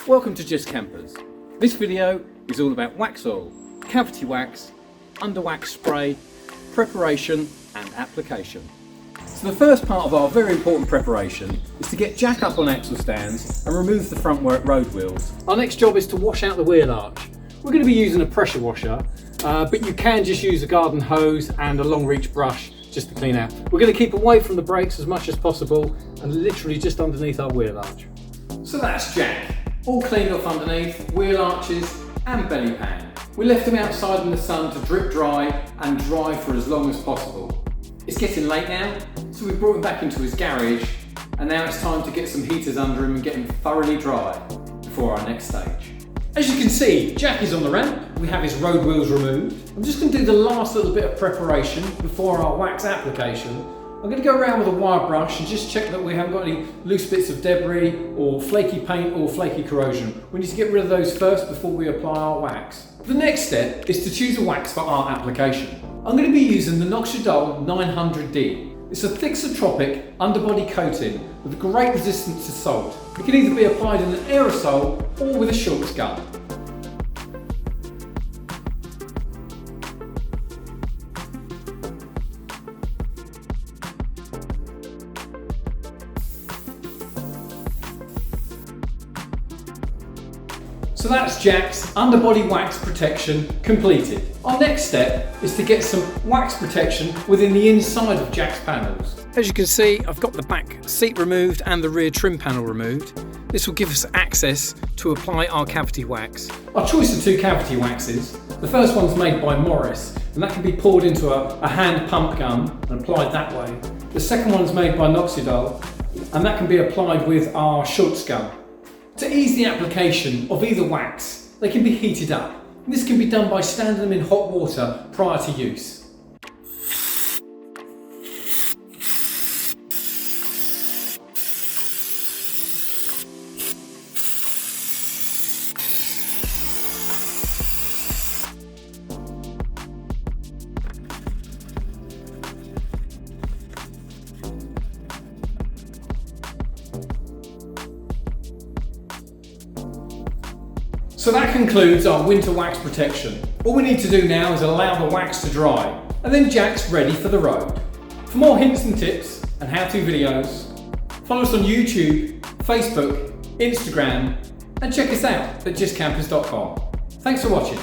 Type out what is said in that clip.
Welcome to Just Kampers. This video is all about wax oil, cavity wax, under wax spray, preparation and application. So the first part of our very important preparation is to get Jack up on axle stands and remove the front road wheels. Our next job is to wash out the wheel arch. We're going to be using a pressure washer, but you can just use a garden hose and a long reach brush just to clean out. We're going to keep away from the brakes as much as possible and literally just underneath our wheel arch. So that's Jack, all cleaned off underneath, wheel arches and belly pan. We left him outside in the sun to drip dry and dry for as long as possible. It's getting late now, so we brought him back into his garage and now it's time to get some heaters under him and get him thoroughly dry before our next stage. As you can see, Jack is on the ramp. We have his road wheels removed. I'm just going to do the last little bit of preparation before our wax application. I'm going to go around with a wire brush and just check that we haven't got any loose bits of debris or flaky paint or flaky corrosion. We need to get rid of those first before we apply our wax. The next step is to choose a wax for our application. I'm going to be using the Noxidol 900D. It's a thixotropic underbody coating with great resistance to salt. It can either be applied in an aerosol or with a Schultz gun. So that's Jack's underbody wax protection completed. Our next step is to get some wax protection within the inside of Jack's panels. As you can see, I've got the back seat removed and the rear trim panel removed. This will give us access to apply our cavity wax. Our choice of two cavity waxes. The first one's made by Morris and that can be poured into a hand pump gun and applied that way. The second one's made by Noxidol and that can be applied with our Schultz gun. To ease the application of either wax, they can be heated up. This can be done by standing them in hot water prior to use. So that concludes our winter wax protection. All we need to do now is allow the wax to dry, and then Jack's ready for the road. For more hints and tips and how-to videos, follow us on YouTube, Facebook, Instagram, and check us out at justkampers.com. Thanks for watching.